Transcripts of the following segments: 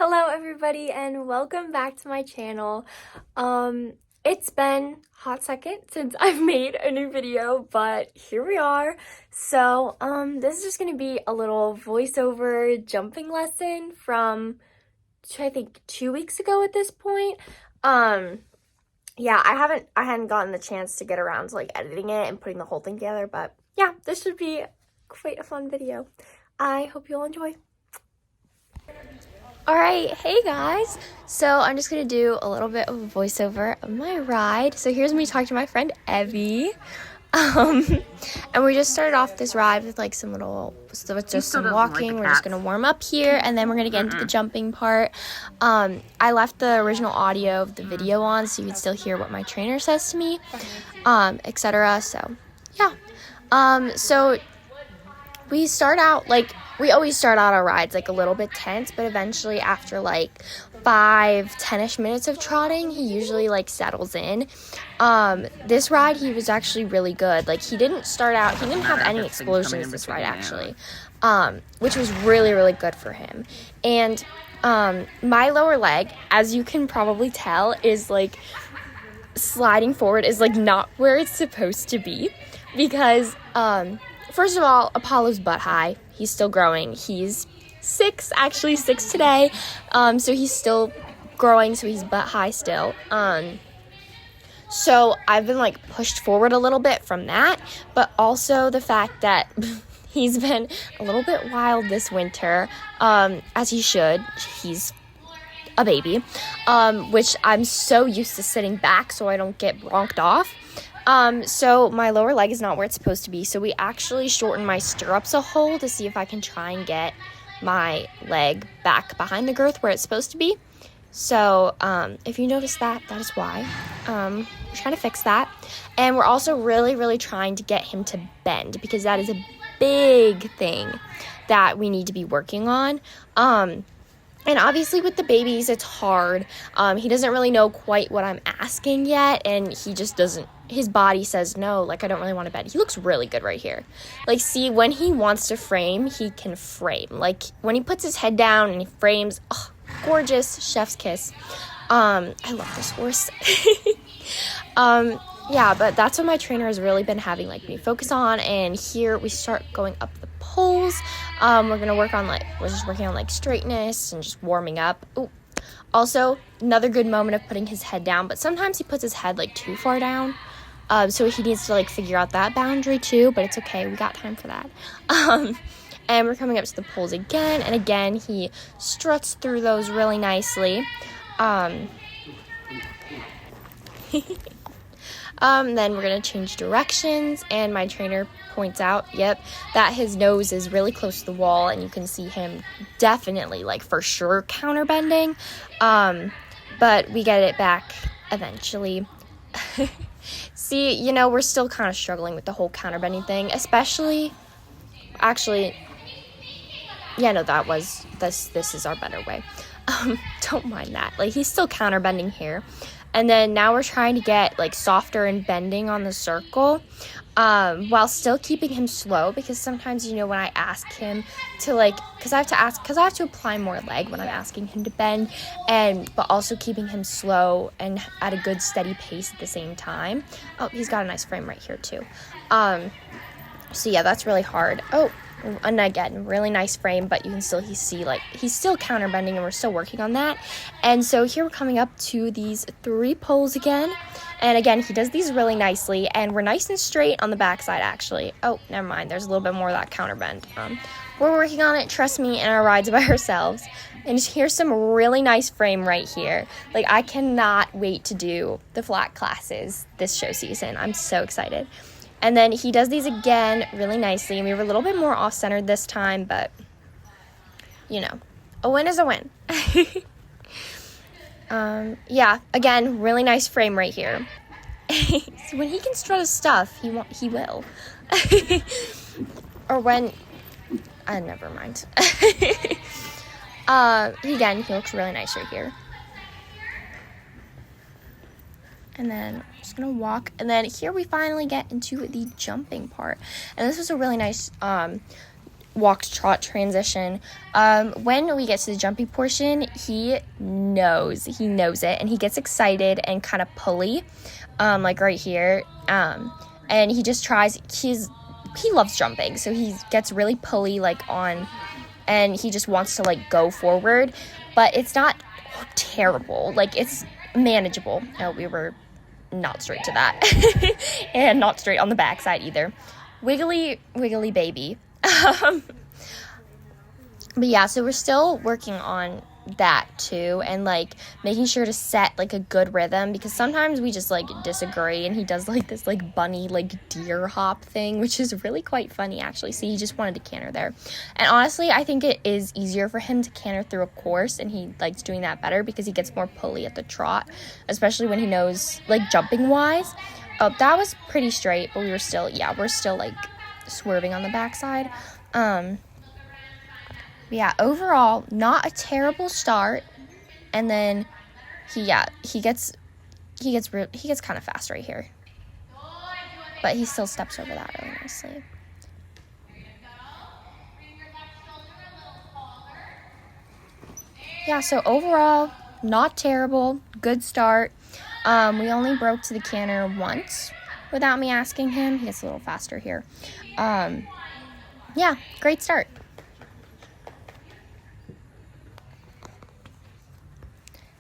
Hello everybody and welcome back to my channel. It's been a hot second since I've made a new video, but here we are. So, this is just gonna be a little voiceover jumping lesson from, I think, 2 weeks ago at this point. Yeah, I hadn't gotten the chance to get around to like editing it and putting the whole thing together, but yeah, this should be quite a fun video. I hope you all enjoy. Alright, hey guys! So I'm just going to do a little bit of a voiceover of my ride. So here's me talking to my friend Evie. And we just started off this ride with like some walking. We're just going to warm up here and then we're going to get into the jumping part. I left the original audio of the video on so you can still hear what my trainer says to me, etc. So, yeah. So we start out we always start out our rides like a little bit tense, but eventually after like 5-10ish minutes of trotting, he usually like settles in. This ride, he was actually really good. Like he didn't have any explosions this ride actually, which was really good for him. And my lower leg, as you can probably tell, is like sliding forward is like not where it's supposed to be because first of all, Apollo's butt high. He's still growing. He's 6 today. So he's still growing, so he's butt high still. So I've been like pushed forward a little bit from that, but also the fact that he's been a little bit wild this winter, as he should. He's a baby, which I'm so used to sitting back so I don't get bronked off. So my lower leg is not where it's supposed to be, so we actually shortened my stirrups a hole to see if I can try and get my leg back behind the girth where it's supposed to be. So, if you notice that is why. We're trying to fix that. And we're also really trying to get him to bend, because that is a big thing that we need to be working on. And obviously with the babies, it's hard. He doesn't really know quite what I'm asking yet, and his body says no, like I don't really want to bend. He looks really good right here. Like, see, when he wants to frame, he can frame. Like, when he puts his head down and he frames, oh, gorgeous, chef's kiss. I love this horse. Yeah, but that's what my trainer has really been having like me focus on, and here we start going up the poles. We're just working on like straightness and just warming up. Ooh. Also, another good moment of putting his head down, but sometimes he puts his head like too far down. So he needs to like figure out that boundary too, but it's okay. We got time for that. And we're coming up to the poles again, and again, he struts through those really nicely. Then we're going to change directions, and my trainer points out, that his nose is really close to the wall, and you can see him definitely, like, for sure counterbending, but we get it back eventually. See, we're still kind of struggling with the whole counterbending thing, especially, this is our better way. Don't mind that. Like, he's still counterbending here. And then now we're trying to get like softer and bending on the circle, while still keeping him slow, because sometimes, when I ask him to because I have to apply more leg when I'm asking him to bend, but also keeping him slow and at a good steady pace at the same time. Oh, he's got a nice frame right here too. So yeah, that's really hard. Oh, and again, really nice frame, but you can still see he's still counterbending, and we're still working on that. And so here we're coming up to these 3 poles again, and again, he does these really nicely, and we're nice and straight on the backside actually. Oh, never mind, there's a little bit more of that counterbend. We're working on it, trust me, in our rides by ourselves. And here's some really nice frame right here. Like, I cannot wait to do the flat classes this show season. I'm so excited. And then he does these again really nicely, and we were a little bit more off-centered this time, but, a win is a win. Yeah, again, really nice frame right here. So when he can strut his stuff, he will. Or when, never mind. Again, he looks really nice right here. And then I'm just going to walk. And then here we finally get into the jumping part. And this was a really nice walk to trot transition. When we get to the jumpy portion, he knows it, and he gets excited and kind of pulley, like right here. And he just tries, he loves jumping, so he gets really pulley, like on, and he just wants to like go forward, but it's not terrible, like it's manageable. Oh, we were not straight to that. And not straight on the backside either. Wiggly baby. But yeah, so we're still working on that too, and like making sure to set like a good rhythm, because sometimes we just like disagree, and he does like this like bunny like deer hop thing, which is really quite funny actually. See, he just wanted to canter there, and honestly I think it is easier for him to canter through a course, and he likes doing that better because he gets more pulley at the trot, especially when he knows like jumping wise. Oh, that was pretty straight, but we're still like swerving on the backside. Yeah, overall, not a terrible start, and then he gets kind of fast right here, but he still steps over that really nicely. Yeah, so overall, not terrible, good start. We only broke to the canter once without me asking him. He gets a little faster here. Yeah, great start.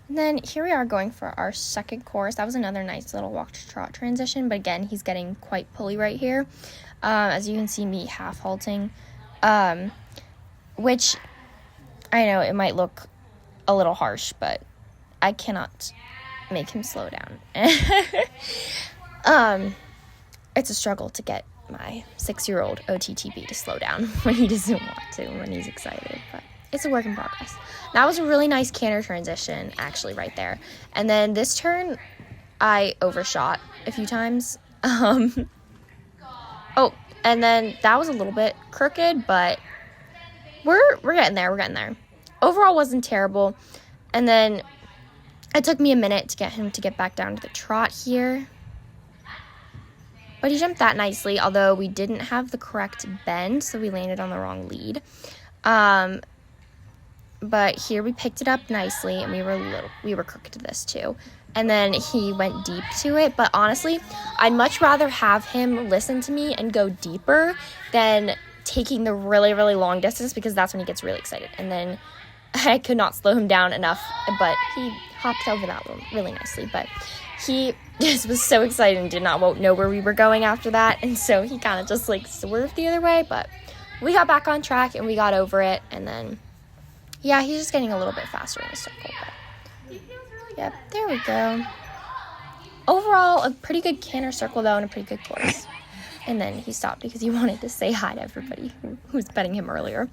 And then here we are going for our second course. That was another nice little walk to trot transition, but again, he's getting quite pulley right here. As you can see me half halting, which I know it might look a little harsh, but I cannot make him slow down. It's a struggle to get my 6-year-old OTTB to slow down when he doesn't want to, when he's excited, but it's a work in progress. That was a really nice canter transition, actually, right there. And then this turn, I overshot a few times. Oh, and then that was a little bit crooked, but we're getting there. We're getting there. Overall, wasn't terrible. And then it took me a minute to get him to get back down to the trot here. But he jumped that nicely, although we didn't have the correct bend, so we landed on the wrong lead. But here we picked it up nicely, and we were crooked to this too. And then he went deep to it, but honestly, I'd much rather have him listen to me and go deeper than taking the really, really long distance, because that's when he gets really excited. And then I could not slow him down enough, but he hopped over that one really nicely. But he just was so excited and did not know where we were going after that, and so he kind of just like swerved the other way, but we got back on track and we got over it. And then yeah, he's just getting a little bit faster in the circle, but yep, there we go. Overall, a pretty good canter circle though, and a pretty good course. And then he stopped because he wanted to say hi to everybody who was betting him earlier.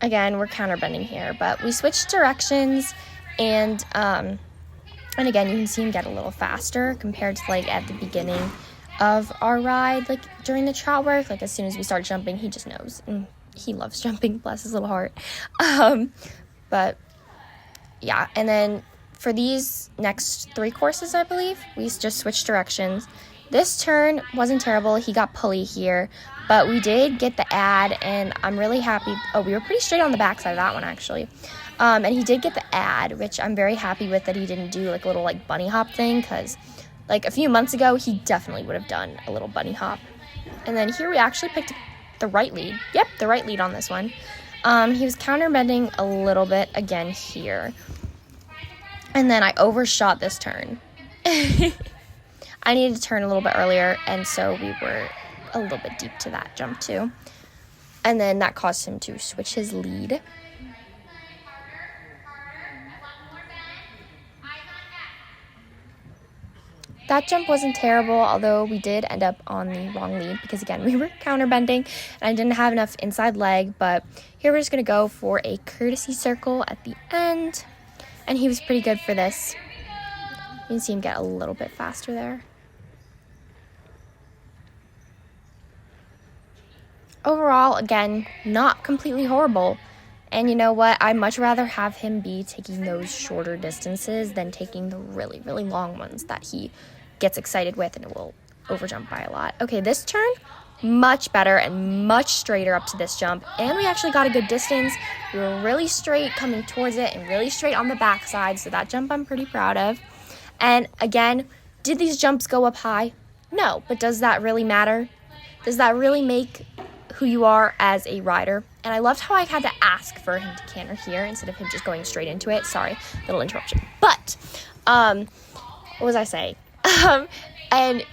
Again, we're counterbending here, but we switched directions, and again, you can see him get a little faster compared to like at the beginning of our ride, like during the trot work. Like as soon as we start jumping, he just knows, and he loves jumping, bless his little heart. But yeah, and then for these next 3 courses, I believe, we just switched directions. This turn wasn't terrible. He got pulley here, but we did get the ad, and I'm really happy. Oh, we were pretty straight on the backside of that one, actually. And he did get the ad, which I'm very happy with, that he didn't do like a little like bunny hop thing, because like a few months ago, he definitely would have done a little bunny hop. And then here we actually picked the right lead. Yep, the right lead on this one. He was counterbending a little bit again here. And then I overshot this turn. I needed to turn a little bit earlier, and so we were a little bit deep to that jump too. And then that caused him to switch his lead. That jump wasn't terrible, although we did end up on the wrong lead because, again, we were counterbending and I didn't have enough inside leg. But here we're just going to go for a courtesy circle at the end, and he was pretty good for this. You can see him get a little bit faster there. Overall, again, not completely horrible. And you know what? I'd much rather have him be taking those shorter distances than taking the really, really long ones that he gets excited with and it will overjump by a lot. Okay, this turn much better and much straighter up to this jump, and we actually got a good distance. We were really straight coming towards it and really straight on the backside, so that jump I'm pretty proud of. And again, did these jumps go up high? No, but does that really matter? Does that really make who you are as a rider? And I loved how I had to ask for him to canter here instead of him just going straight into it. Sorry, little interruption. But, what was I saying? And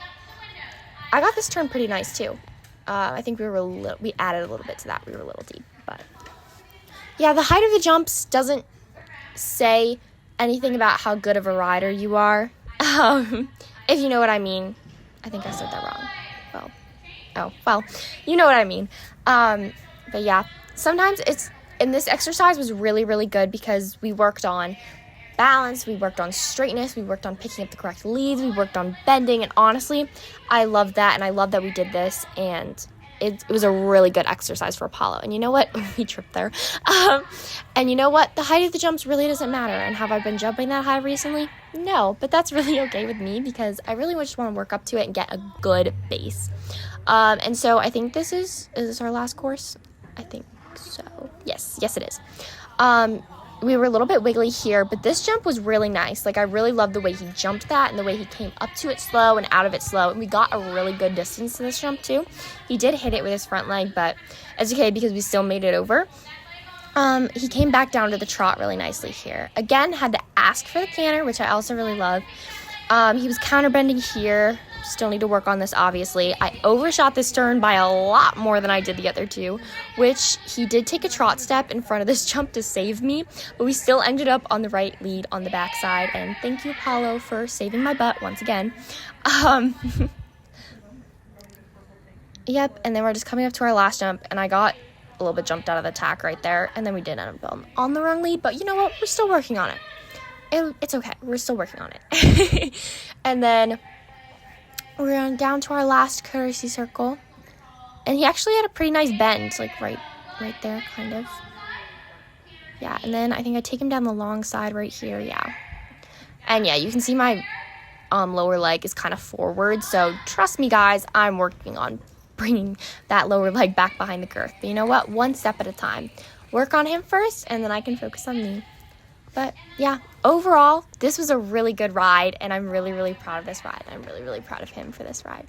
I got this turn pretty nice too. I think we added a little bit to that. We were a little deep, but yeah, the height of the jumps doesn't say anything about how good of a rider you are. If you know what I mean. I think I said that wrong. Well, you know what I mean. But yeah, sometimes and this exercise was really, really good because we worked on balance, we worked on straightness, we worked on picking up the correct leads, we worked on bending, and honestly, I love that, and I love that we did this, and it was a really good exercise for Apollo. And you know what? We tripped there. And you know what? The height of the jumps really doesn't matter. And have I been jumping that high recently? No, but that's really okay with me because I really just want to work up to it and get a good base. And so I think is this our last course? I think so. Yes, it is. We were a little bit wiggly here, but this jump was really nice. Like, I really loved the way he jumped that and the way he came up to it slow and out of it slow. And we got a really good distance to this jump, too. He did hit it with his front leg, but it's okay because we still made it over. He came back down to the trot really nicely here. Again, had to ask for the canter, which I also really love. He was counterbending here. Still need to work on this, obviously. I overshot this turn by a lot more than I did the other two, which he did take a trot step in front of this jump to save me, but we still ended up on the right lead on the backside, and thank you, Apollo, for saving my butt once again. Yep, and then we're just coming up to our last jump, and I got a little bit jumped out of the tack right there, and then we did end up on the wrong lead, but you know what? We're still working on it. It's okay. We're still working on it. And then we're down to our last courtesy circle. And he actually had a pretty nice bend, like right there, kind of. Yeah, and then I think I take him down the long side right here, yeah. And yeah, you can see my lower leg is kind of forward, so trust me, guys, I'm working on bringing that lower leg back behind the girth. But you know what? One step at a time. Work on him first, and then I can focus on me. But yeah, overall, this was a really good ride, and I'm really, really proud of this ride. I'm really, really proud of him for this ride.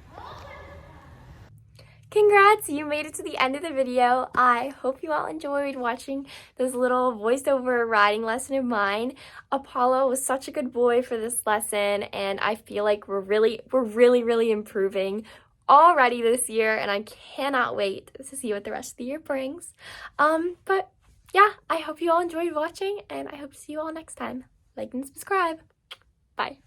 Congrats, you made it to the end of the video. I hope you all enjoyed watching this little voiceover riding lesson of mine. Apollo was such a good boy for this lesson, and I feel like we're really, really improving already this year, and I cannot wait to see what the rest of the year brings. But yeah, I hope you all enjoyed watching, and I hope to see you all next time. Like and subscribe. Bye.